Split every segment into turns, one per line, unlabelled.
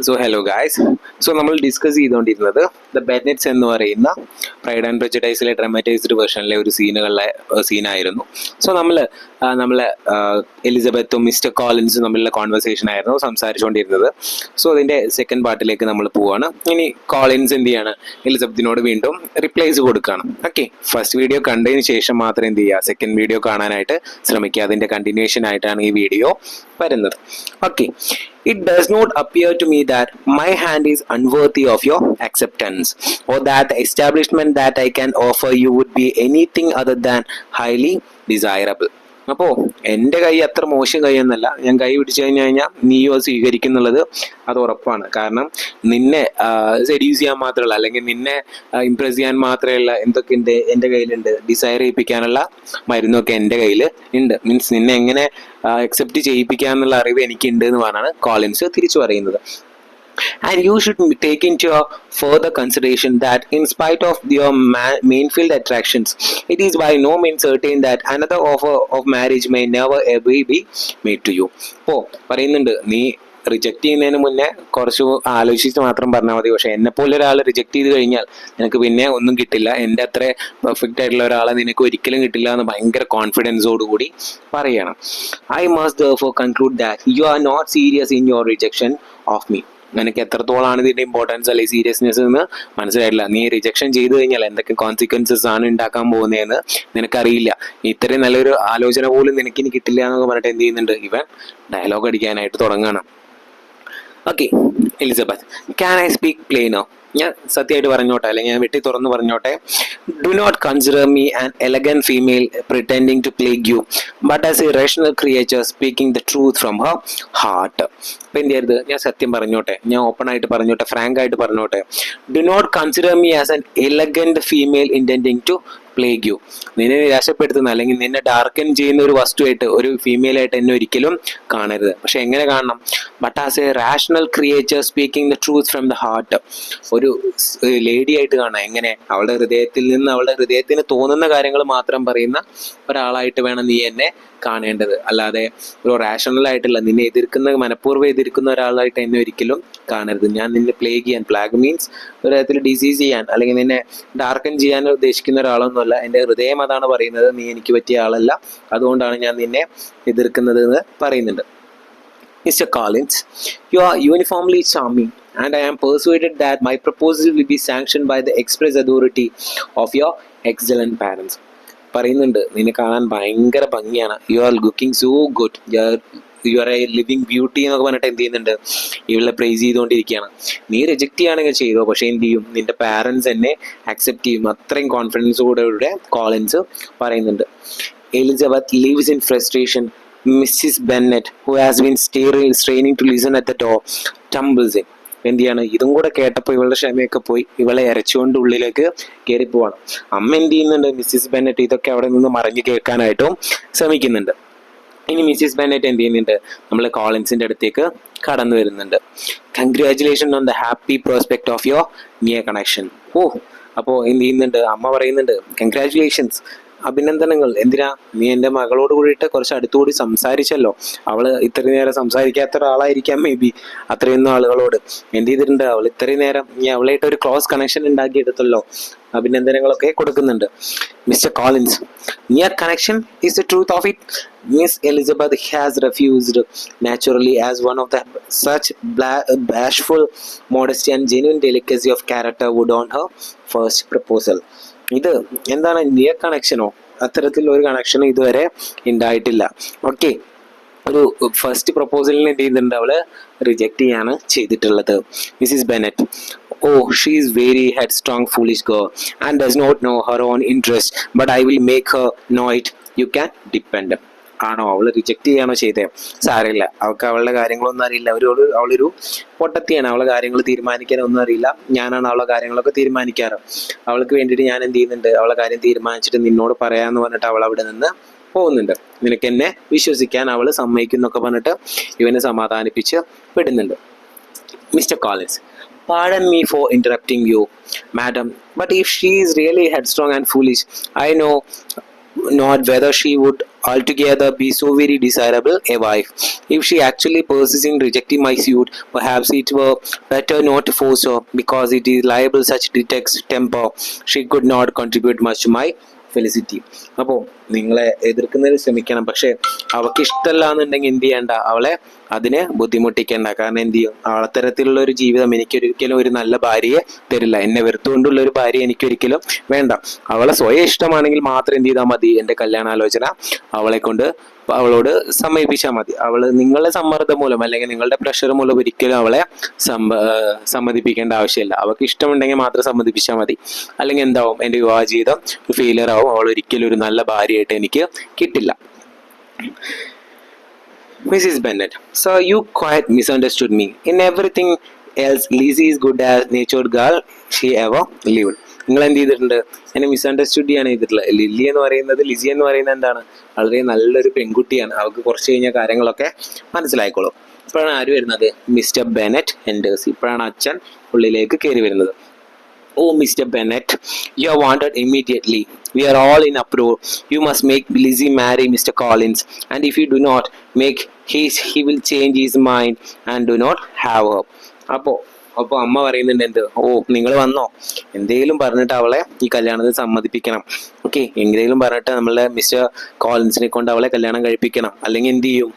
So hello guys. So നമ്മൾ discuss ചെയ്തുകൊണ്ടിരുന്നത് the ബെന്നറ്റ്സ് എന്ന് പറയുന്ന പ്രൈഡ് ആൻഡ് പ്രെജുഡൈസിലെ ഡ്രാമറ്റൈസ്ഡ് വെർഷനിലെ ഒരു സീനായിരുന്നു. സോ നമ്മൾ എലിസബത്തും മിസ്റ്റർ കോളിൻസും തമ്മിലുള്ള കോൺവെർസേഷൻ ആയിരുന്നു സംസാരിച്ചുകൊണ്ടിരുന്നത്. സോ അതിൻ്റെ സെക്കൻഡ് പാർട്ടിലേക്ക് നമ്മൾ പോവാണ്. ഇനി കോളിൻസ് എന്ത് ചെയ്യാണ്, എലിസബത്തിനോട് വീണ്ടും റിപ്ലൈസ് കൊടുക്കുകയാണ്. ഓക്കെ, ഫസ്റ്റ് വീഡിയോ കണ്ടതിന് ശേഷം മാത്രം എന്ത് ചെയ്യുക, സെക്കൻഡ് വീഡിയോ കാണാനായിട്ട് ശ്രമിക്കുക. അതിൻ്റെ കണ്ടിന്യൂഷൻ ആയിട്ടാണ് ഈ വീഡിയോ വരുന്നത്. Okay, it does not appear to me that my hand is unworthy of your acceptance, or that the establishment that I can offer you would be anything other than highly desirable. അപ്പോൾ എൻ്റെ കൈ അത്ര മോശം കൈയൊന്നല്ല. ഞാൻ കൈ പിടിച്ചു കഴിഞ്ഞാൽ നീയോ സ്വീകരിക്കുന്നുള്ളത് അത് ഉറപ്പാണ്. കാരണം നിന്നെ സെഡ്യൂസ് ചെയ്യാൻ മാത്രമല്ല, അല്ലെങ്കിൽ നിന്നെ ഇംപ്രസ് ചെയ്യാൻ മാത്രമല്ല എന്തൊക്കെ എൻ്റെ കയ്യിലുണ്ട്, ഡിസൈർ ചെയ്യിപ്പിക്കാനുള്ള മരുന്നൊക്കെ എൻ്റെ കയ്യിൽ ഉണ്ട്. മീൻസ് നിന്നെ എങ്ങനെ അക്സെപ്റ്റ് ചെയ്യിപ്പിക്കാന്നുള്ള അറിവ് എനിക്കുണ്ട് എന്ന് പറഞ്ഞാണ് കോളിൻസ് തിരിച്ചു പറയുന്നത്. And you should take into further consideration that in spite of your mainfield attractions, it is by no means certain that another offer of marriage may never ever be made to you. അപ്പോൾ പറയുന്നുണ്ട്, നീ reject ചെയ്യുന്നതിന് മുന്നേ കുറച്ച് ആലോചിച്ച് മാത്രം പറഞ്ഞാൽ മതി. പക്ഷെ എന്നെപ്പോലെ ഒരാൾ റിജക്റ്റ് ചെയ്ത് കഴിഞ്ഞാൽ നിനക്ക് പിന്നെ ഒന്നും കിട്ടില്ല, എൻ്റെ അത്ര പെർഫെക്റ്റ് ആയിട്ടുള്ള ഒരാളെ നിനക്ക് ഒരിക്കലും കിട്ടില്ല എന്ന് ഭയങ്കര കോൺഫിഡൻസോടുകൂടി പറയണം. I must therefore conclude that you are not serious in your rejection of me. നിനക്ക് എത്രത്തോളാണ് ഇതിൻ്റെ ഇമ്പോർട്ടൻസ് അല്ലെങ്കിൽ സീരിയസ്നെസ് എന്ന് മനസ്സിലായിട്ടില്ല. നീ റിജക്ഷൻ ചെയ്തു കഴിഞ്ഞാൽ എന്തൊക്കെ കോൺസിക്വൻസസ് ആണ് ഉണ്ടാക്കാൻ പോകുന്നതെന്ന് നിനക്കറിയില്ല. ഇത്രയും നല്ലൊരു ആലോചന പോലും നിനക്കിനി കിട്ടില്ല എന്നൊക്കെ പറഞ്ഞിട്ട് എന്ത് ചെയ്യുന്നുണ്ട്, ഇവൻ ഡയലോഗ് അടിക്കാനായിട്ട് തുടങ്ങുകയാണ്. Okay, Elizabeth, can I speak പ്ലെയിനോ? ഞാൻ സത്യമായിട്ട് പറഞ്ഞോട്ടെ, അല്ലെങ്കിൽ ഞാൻ വെട്ടി തുറന്ന് പറഞ്ഞോട്ടെ. Do not consider me an elegant female pretending to plague you, but as a rational creature speaking the truth from her heart. അപ്പം എന്ത് ചെയ്യരുത്, ഞാൻ സത്യം പറഞ്ഞോട്ടെ, ഞാൻ ഓപ്പൺ ആയിട്ട് പറഞ്ഞോട്ടെ, ഫ്രാങ്ക് ആയിട്ട് പറഞ്ഞോട്ടെ. Do not consider me as an elegant female intending to plague you. നിന്നെ നിരാശപ്പെടുത്തുന്ന അല്ലെങ്കിൽ നിന്നെ ഡാർക്കൻ ചെയ്യുന്ന ഒരു വസ്തുവായിട്ട്, ഒരു ഫീമെയിലായിട്ട് എന്നെ ഒരിക്കലും കാണരുത്. പക്ഷെ എങ്ങനെ കാണണം? But as A rational creature speaking the truth from the heart. ഒരു ലേഡി ആയിട്ട് കാണാം. എങ്ങനെ? അവളുടെ ഹൃദയത്തിൽ നിന്ന് അവളുടെ ഹൃദയത്തിന് തോന്നുന്ന കാര്യങ്ങൾ മാത്രം പറയുന്ന ഒരാളായിട്ട് വേണം നീ എന്നെ കാണേണ്ടത്. അല്ലാതെ ഒരു റാഷണൽ ആയിട്ടുള്ള, നിന്നെ എതിർക്കുന്ന, മനഃപൂർവ്വം എതിർക്കുന്ന ഒരാളായിട്ട് എന്നെ ഒരിക്കലും കാണരുത്. ഞാൻ നിന്നെ പ്ലേഗ് ചെയ്യാൻ, പ്ലാഗ് മീൻസ് ഒരു തരത്തിൽ ഡിസീസ് ചെയ്യാൻ അല്ലെങ്കിൽ നിന്നെ ഡാർക്കൻ ചെയ്യാൻ ഉദ്ദേശിക്കുന്ന ഒരാളൊന്നുമല്ല. എൻ്റെ ഹൃദയം അതാണ് പറയുന്നത്, നീ എനിക്ക് പറ്റിയ ആളല്ല, അതുകൊണ്ടാണ് ഞാൻ നിന്നെ എതിർക്കുന്നത് എന്ന് പറയുന്നുണ്ട്. Mr. Collins, you are uniformly charming, and I am persuaded that my proposal will be sanctioned by the express authority of your excellent parents. പറയുന്നുണ്ട്, നിന്നെ കാണാൻ ഭയങ്കര ഭംഗിയാണ്, you are looking so good, you are A living beauty എന്നൊക്കെ പറഞ്ഞിട്ട് എന്ത് ചെയ്യുന്നുണ്ട്, ഇവളെ പ്രൈസ് ചെയ്തുകൊണ്ടിരിക്കുകയാണ്. നീ റിജക്റ്റ് ചെയ്യുകയാണെങ്കിൽ ചെയ്തോ, പക്ഷേ എന്ത് ചെയ്യും, നിന്റെ പാരൻസ് എന്നെ അക്സെപ്റ്റ് ചെയ്യും. അത്രയും കോൺഫിഡൻസോടെ കോളിൻസ് പറയുന്നുണ്ട്. Elizabeth lives in frustration. Mrs. Bennet, who has been straining to listen at the door, tumbles in. എന്ത് ചെയ്യാണ്, ഇതും കൂടെ കേട്ടപ്പോൾ ഇവളുടെ ക്ഷമയൊക്കെ പോയി, ഇവളെ ഇരച്ചുകൊണ്ട് ഉള്ളിലേക്ക് കയറി പോവാണ്. അമ്മ എന്ത് ചെയ്യുന്നുണ്ട്, മിസ്സിസ് ബെന്നറ്റ് ഇതൊക്കെ അവിടെ നിന്ന് മറിഞ്ഞ് കേൾക്കാനായിട്ടും ശ്രമിക്കുന്നുണ്ട്. ഇനി മിസ്സിസ് ബെന്നറ്റ് എന്ത് ചെയ്യുന്നുണ്ട്, നമ്മൾ കോളിൻസിന്റെ അടുത്തേക്ക് കടന്നു വരുന്നുണ്ട്. Congratulation on the happy prospect of your near connection. ഓ, അപ്പോൾ എന്ത് ചെയ്യുന്നുണ്ട്, അമ്മ പറയുന്നുണ്ട്, കൺഗ്രാറ്റുലേഷൻസ്, അഭിനന്ദനങ്ങൾ. എന്തിനാ, നീ എൻ്റെ മകളോട് കൂടിയിട്ട് കുറച്ച് അടുത്തുകൂടി സംസാരിച്ചല്ലോ. അവള് ഇത്രയും നേരം സംസാരിക്കാത്ത ഒരാളായിരിക്കാം മേ ബി. അത്രയൊന്നും ആളുകളോട് എന്ത് ചെയ്തിട്ടുണ്ട്, അവൾ ഇത്രയും നേരം നീ അവളായിട്ട് ഒരു ക്ലോസ് കണക്ഷൻ ഉണ്ടാക്കിയെടുത്തല്ലോ. അഭിനന്ദനങ്ങളൊക്കെ കൊടുക്കുന്നുണ്ട്. Mister Collins, near connection is the truth of it. Miss Elizabeth has refused naturally, as one of the such bashful modesty and genuine delicacy of character would on her first proposal. ഇത് എന്താണ്, near കണക്ഷനോ? അത്തരത്തിലുള്ള ഒരു കണക്ഷനും ഇതുവരെ ഉണ്ടായിട്ടില്ല. Okay, ഒരു first പ്രപ്പോസലിന് എന്ത് ചെയ്യുന്നുണ്ട്, അവള് റിജക്റ്റ് ചെയ്യാണ് ചെയ്തിട്ടുള്ളത്. Mrs Bennett, oh, she is very headstrong, foolish girl, and does not know her own interest, but I will make her know it. You can depend. ആണോ, അവള് റിജക്റ്റ് ചെയ്യാണോ ചെയ്തേ? സാരമില്ല, അവൾക്ക് അവളുടെ കാര്യങ്ങളൊന്നും അറിയില്ല. അവളൊരു പൊട്ടത്തിയാണ്, അവളെ കാര്യങ്ങൾ തീരുമാനിക്കാനൊന്നും അറിയില്ല. ഞാനാണ് അവളെ കാര്യങ്ങളൊക്കെ തീരുമാനിക്കാറ്. അവൾക്ക് വേണ്ടിയിട്ട് ഞാൻ എന്ത് ചെയ്യുന്നുണ്ട്, അവളെ കാര്യം തീരുമാനിച്ചിട്ട് നിന്നോട് പറയാന്ന് പറഞ്ഞിട്ട് അവൾ അവിടെ നിന്ന് പോകുന്നുണ്ട്. നിനക്ക് എന്നെ വിശ്വസിക്കാൻ അവൾ സമ്മതിക്കുന്നൊക്കെ പറഞ്ഞിട്ട് ഇവനെ സമാധാനിപ്പിച്ച് വിടുന്നുണ്ട്. Mister Collins, pardon me for interrupting you, madam, but if she is really headstrong and foolish, I know not whether she would altogether be so very desirable a wife. If she actually persists in rejecting my suit, perhaps it were better not to force her, because it is liable such detects temper. She could not contribute much to my felicity. അപ്പോൾ നിങ്ങളെ എതിർക്കുന്നതിന് ശ്രമിക്കണം, പക്ഷെ അവൾക്ക് ഇഷ്ടമല്ല എന്നുണ്ടെങ്കിൽ എന്ത് ചെയ്യണ്ട, അവളെ അതിനെ ബുദ്ധിമുട്ടിക്കേണ്ട. കാരണം എന്ത് ചെയ്യും, അത്തരത്തിലുള്ള ഒരു ജീവിതം എനിക്കൊരിക്കലും ഒരു നല്ല ഭാര്യയെ തരില്ല. എന്നെ വെറുത്തുകൊണ്ടുള്ള ഒരു ഭാര്യ എനിക്കൊരിക്കലും വേണ്ട. അവളെ സ്വയം ഇഷ്ടമാണെങ്കിൽ മാത്രം എന്ത് ചെയ്താൽ മതി, എൻ്റെ കല്യാണാലോചന അവളെ കൊണ്ട് അവളോട് സമ്മതിപ്പിച്ചാൽ മതി. നിങ്ങളുടെ സമ്മർദ്ദം മൂലം അല്ലെങ്കിൽ നിങ്ങളുടെ പ്രഷർ മൂലം ഒരിക്കലും അവളെ സമ്മതിപ്പിക്കേണ്ട ആവശ്യമില്ല. അവൾക്ക് ഇഷ്ടമുണ്ടെങ്കിൽ മാത്രം സമ്മതിപ്പിച്ചാൽ മതി. അല്ലെങ്കിൽ എന്താവും, എൻ്റെ വിവാഹ ജീവിതം ഫെയിലിയർ ആവും, അവൾ ഒരിക്കലും ഒരു നല്ല ഭാര്യയായിട്ട് എനിക്ക് കിട്ടില്ല. Mrs. Bennet, sir, you quite misunderstood me. In everything else, Lizzie is good as natured girl she ever lived. നിങ്ങൾ എന്ത് ചെയ്തിട്ടുണ്ട്, എന്നെ മിസ്അണ്ടർസ്റ്റുഡ് ചെയ്യാണ് ചെയ്തിട്ടുള്ളത്. ലില്ലി എന്ന് പറയുന്നത്, ലിസി എന്ന് പറയുന്നത് എന്താണ്, വളരെ നല്ലൊരു പെൺകുട്ടിയാണ്. അവൾക്ക് കുറച്ച് കഴിഞ്ഞ കാര്യങ്ങളൊക്കെ മനസ്സിലായിക്കോളും. ഇപ്പോഴാണ് ആര് വരുന്നത്, മിസ്റ്റർ ബെനറ്റ് എൻഡേഴ്സ്. ഇപ്പോഴാണ് അച്ഛൻ ഉള്ളിലേക്ക് കയറി വരുന്നത്. Oh, Mr. Bennet, you are wanted immediately. We are all in uproar. You must make Lizzie marry Mr. Collins, and if you do not make he will change his mind and do not have her. അപ്പോൾ അമ്മ പറയുന്നുണ്ട് എന്ത്, നിങ്ങൾ വന്നോ, എന്തെങ്കിലും പറഞ്ഞിട്ട് അവളെ ഈ കല്യാണത്തിന് സമ്മതിപ്പിക്കണം. ഓക്കെ, എങ്ങനെയും പറഞ്ഞിട്ട് നമ്മളെ മിസ്റ്റർ കോളിൻസിനെ കൊണ്ട് അവളെ കല്യാണം കഴിപ്പിക്കണം. അല്ലെങ്കിൽ എന്ത് ചെയ്യും,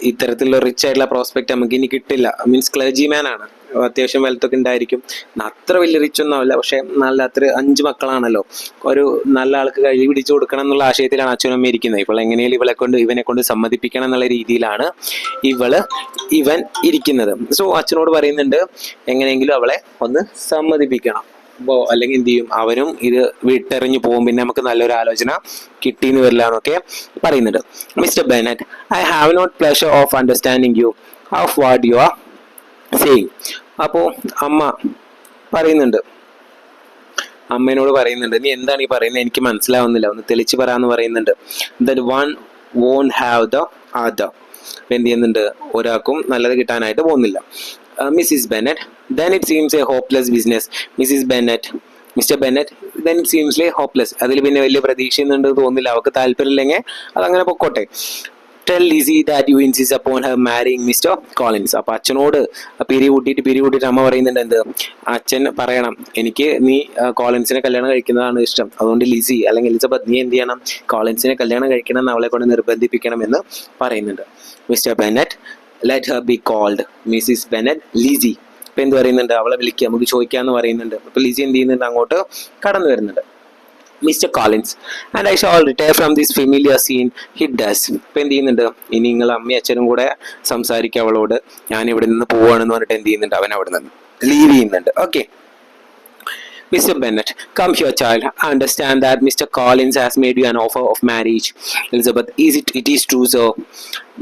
ഇത്തരത്തിലുള്ള റിച്ച് ആയിട്ടുള്ള പ്രോസ്പെക്ട് നമുക്ക് ഇനി കിട്ടില്ല. മീൻസ് ക്ലർജി മാൻ ആണ്, അത്യാവശ്യം വെൽത്തൊക്കെ ഉണ്ടായിരിക്കും, അത്ര വലിയ റിച്ച് ഒന്നും ആവില്ല, പക്ഷെ നല്ല അത്ര 5 മക്കളാണല്ലോ, ഒരു നല്ല ആൾക്ക് കഴി പിടിച്ചു കൊടുക്കണം എന്നുള്ള ആശയത്തിലാണ് അച്ഛനമ്മ ഇരിക്കുന്നത്. ഇപ്പോൾ എങ്ങനെയും ഇവനെ കൊണ്ട് സമ്മതിപ്പിക്കണം എന്നുള്ള രീതിയിലാണ് ഇവൻ ഇരിക്കുന്നത്. സോ അച്ഛനോട് പറയുന്നുണ്ട് എങ്ങനെയെങ്കിലും അവളെ ഒന്ന് സമ്മതിപ്പിക്കണം. അപ്പോൾ അല്ലെങ്കിൽ എന്ത് ചെയ്യും, അവനും ഇത് വിട്ടെറിഞ്ഞു പോകും, പിന്നെ നമുക്ക് നല്ലൊരു ആലോചന കിട്ടിയെന്ന് വരില്ല എന്നൊക്കെ പറയുന്നുണ്ട്. Mr Bennet, I have not pleasure of understanding you of what you are saying. അപ്പോൾ അമ്മേനോട് പറയുന്നുണ്ട്, നീ എന്താണ് ഈ പറയുന്നത്, എനിക്ക് മനസ്സിലാവുന്നില്ല, ഒന്ന് തെളിച്ച് പറയാന്ന് പറയുന്നുണ്ട്. That one won't have the other. എന്ത് ചെയ്യുന്നുണ്ട്, ഒരാൾക്കും നല്ലത് കിട്ടാനായിട്ട് പോകുന്നില്ല. Mrs. Bennet, then it seems a hopeless business. Mrs. Bennet, Mr. Bennet, then it seems like hopeless. അതിൽ പിന്നെ വലിയ പ്രതീക്ഷയുന്നുണ്ട് തോന്നില്ല, അവർക്ക് താല്പര്യമില്ലെങ്കിൽ അതങ്ങനെ പൊക്കോട്ടെ. Tell Lizzie that you insist upon her marrying Mr. Collins. അപ്പോൾ അച്ഛനോട് പിരികൂട്ടിയിട്ട് അമ്മ പറയുന്നുണ്ട് എന്ത്, അച്ഛൻ പറയണം എനിക്ക് നീ കോളിൻസിനെ കല്യാണം കഴിക്കുന്നതാണ് ഇഷ്ടം, അതുകൊണ്ട് ലിസി അല്ലെങ്കിൽ എലിസബത്ത് നീ എന്ത് ചെയ്യണം, കോളിൻസിനെ കല്യാണം കഴിക്കണം എന്ന് അവളെ കൊണ്ട് നിർബന്ധിപ്പിക്കണം എന്ന് പറയുന്നുണ്ട്. Mr Bennet, let her be called Mrs Bennet Lizzy. ഇപ്പം എന്ത് പറയുന്നുണ്ട്, അവളെ വിളിക്കുക, നമുക്ക് ചോദിക്കാമെന്ന് പറയുന്നുണ്ട്. അപ്പോൾ ലിസി എന്ത് ചെയ്യുന്നുണ്ട്, അങ്ങോട്ട് കടന്നു വരുന്നുണ്ട്. Mr Collins, and I shall retire from this familiar scene hit does. ഇപ്പം എന്ത് ചെയ്യുന്നുണ്ട്, ഇനി നിങ്ങൾ അമ്മയും അച്ഛനും കൂടെ സംസാരിക്കുക അവളോട്, ഞാൻ ഇവിടെ നിന്ന് പോവുകയാണെന്ന് പറഞ്ഞിട്ട് എന്ത് ചെയ്യുന്നുണ്ട്, അവൻ അവിടെ നിന്ന് ലീവ് ചെയ്യുന്നുണ്ട്. Okay. Mr. Bennet, come here, child. I understand that Mr. Collins has made you an offer of marriage. Elizabeth, it is true, sir.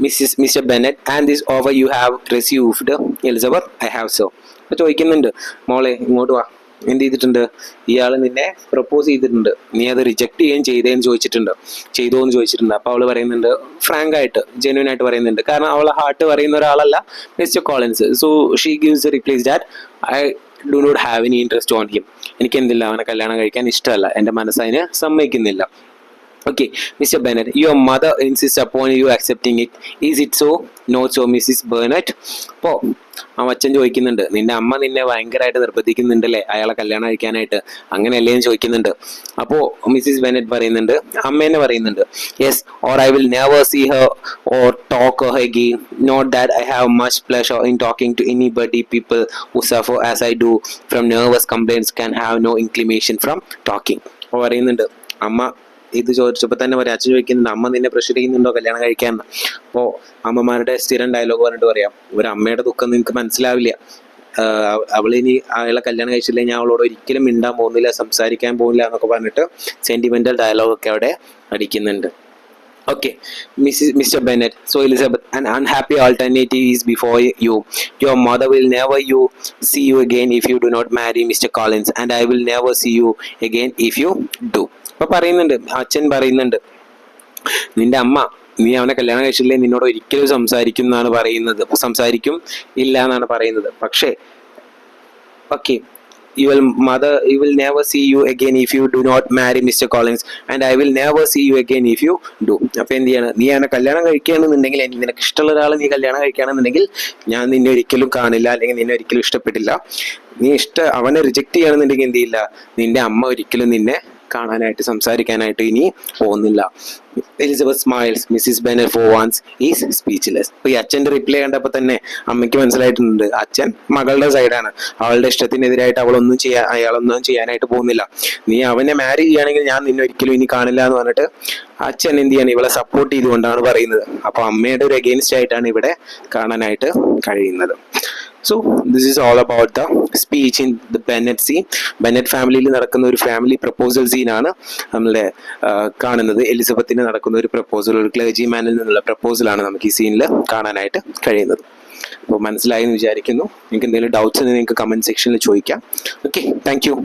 Mr. Bennet, and this offer you have received. Elizabeth, I have, sir. അപ്പോൾ ചോദിക്കുന്നുണ്ട്, മോളെ ഇങ്ങോട്ട് വാ, എന്ത് ചെയ്തിട്ടുണ്ട്, ഇയാൾ നിന്നെ propose ചെയ്തിട്ടുണ്ട്, നീ അത് റിജക്ട് ചെയ്യുകയും ചെയ്തോ എന്ന് ചോദിച്ചിട്ടുണ്ട്. അപ്പോൾ അവൾ പറയുന്നുണ്ട്, ഫ്രാങ്ക് ആയിട്ട് ജെന്യൂൻ ആയിട്ട് പറയുന്നുണ്ട്, കാരണം അവളെ ഹാർട്ട് പറയുന്ന ഒരാളല്ല Mr Collins. So she gives replies that I do not have any interest on him. എനിക്ക് എന്തില്ല, അവനെ കല്യാണം കഴിക്കാൻ ഇഷ്ടമല്ല, എൻ്റെ മനസ്സതിനെ സമ്മതിക്കുന്നില്ല. Okay. Mr Bennet, your mother insist upon you accepting it. Is it so? Not so Mrs Bennet. അപ്പോൾ അച്ഛൻ ചോദിക്കുന്നുണ്ട്, നിന്റെ അമ്മ നിന്നെ ഭയങ്കരമായിട്ട് നിർബന്ധിക്കുന്നുണ്ടല്ലേ അയാളെ കല്യാണം കഴിക്കാനായിട്ട്, അങ്ങനെയല്ലേ എന്ന് ചോദിക്കുന്നുണ്ട്. അപ്പോൾ മിസ്സിസ് ബെനറ്റ് പറയുന്നുണ്ട്, അമ്മേനെ പറയുന്നുണ്ട്, yes, or I will never see her or talk her again. Not that I have much pleasure in talking to anybody. People who suffer as I do from nervous complaints can have no inclination from talking. അപ്പോൾ പറയുന്നുണ്ട്, അമ്മ ഇത് ചോദിച്ചപ്പോൾ തന്നെ പറയാം, അച്ഛൻ ചോദിക്കുന്നുണ്ട്, അമ്മ നിന്നെ പ്രഷർ ചെയ്യുന്നുണ്ടോ കല്യാണം കഴിക്കാൻ. അപ്പോൾ അമ്മമാരുടെ സ്ഥിരം ഡയലോഗ് പറഞ്ഞിട്ട് പറയാം, ഒരു അമ്മയുടെ ദുഃഖം നിങ്ങൾക്ക് മനസ്സിലാവില്ല, അവളിനി അയാളെ കല്യാണം കഴിച്ചില്ല, ഞാൻ അവളോട് ഒരിക്കലും മിണ്ടാൻ പോകുന്നില്ല, സംസാരിക്കാൻ പോകുന്നില്ല എന്നൊക്കെ പറഞ്ഞിട്ട് സെന്റിമെന്റൽ ഡയലോഗൊക്കെ അവിടെ അടിക്കുന്നുണ്ട്. Okay, Mr. Bennet. So Elizabeth, an unhappy alternative is before you. Your mother will never see you again if you do not marry Mr. Collins, and I will never see you again if you do. അപ്പോൾ പറയുന്നുണ്ട്, അച്ഛൻ പറയുന്നുണ്ട്, നിന്റെ അമ്മ നീ അവനെ കല്യാണം കഴിച്ചില്ലേ നിന്നോട് ഒരിക്കലും സംസാരിക്കും ഇല്ല എന്നാണ് പറയുന്നത്. പക്ഷേ okay, you will never see you again if you do not marry Mr. Collins, and I will never see you again if you do. അപ്പൊ എന്ത് ചെയ്യാണ്, നീ അവനെ കല്യാണം കഴിക്കുകയാണെന്നുണ്ടെങ്കിൽ, നിനക്ക് ഇഷ്ടമുള്ള ഒരാളെ നീ കല്യാണം കഴിക്കുകയാണെന്നുണ്ടെങ്കിൽ ഞാൻ നിന്നെ ഒരിക്കലും കാണില്ല, അല്ലെങ്കിൽ നിന്നെ ഒരിക്കലും ഇഷ്ടപ്പെട്ടില്ല. നീ അവനെ റിജക്ട് ചെയ്യണമെന്നുണ്ടെങ്കിൽ എന്ത് ചെയ്യില്ല, നിന്റെ അമ്മ ഒരിക്കലും നിന്നെ കാണാനായിട്ട് സംസാരിക്കാനായിട്ട് ഇനി പോകുന്നില്ല. Elizabeth smiles. Mrs Bennet for once is speechless. അപ്പൊ ഈ അച്ഛന്റെ റിപ്ലൈ കണ്ടപ്പോൾ തന്നെ അമ്മയ്ക്ക് മനസ്സിലായിട്ടുണ്ട്, അച്ഛൻ മകളുടെ സൈഡാണ്. അവളുടെ ഇഷ്ടത്തിനെതിരായിട്ട് അയാളൊന്നും ചെയ്യാനായിട്ട് പോകുന്നില്ല. നീ അവനെ മാരി ചെയ്യുകയാണെങ്കിൽ ഞാൻ നിന്നെ ഒരിക്കലും ഇനി കാണില്ല എന്ന് പറഞ്ഞിട്ട് അച്ഛൻ എന്ത് ചെയ്യാണ്, ഇവളെ സപ്പോർട്ട് ചെയ്തുകൊണ്ടാണ് പറയുന്നത്. അപ്പൊ അമ്മയുടെ ഒരു അഗെയിൻസ്റ്റ് ആയിട്ടാണ് ഇവിടെ കാണാനായിട്ട് കഴിയുന്നത്. So this is all about the speech in the Bennett scene. Bennett ഫാമിലിയിൽ നടക്കുന്ന ഒരു ഫാമിലി പ്രപ്പോസൽ സീനാണ് നമ്മളുടെ കാണുന്നത്. എലിസബത്തിന് നടക്കുന്ന ഒരു പ്രപ്പോസൽ, ഒരു ക്ലർജി മാനിൽ നിന്നുള്ള പ്രപ്പോസലാണ് നമുക്ക് ഈ സീനിൽ കാണാനായിട്ട് കഴിയുന്നത്. അപ്പോൾ മനസ്സിലായി എന്ന് വിചാരിക്കുന്നു. നിങ്ങൾക്ക് എന്തെങ്കിലും ഡൗട്ട്സ് നിങ്ങൾക്ക് കമൻറ്റ് സെക്ഷനിൽ ചോദിക്കാം. Okay, thank you.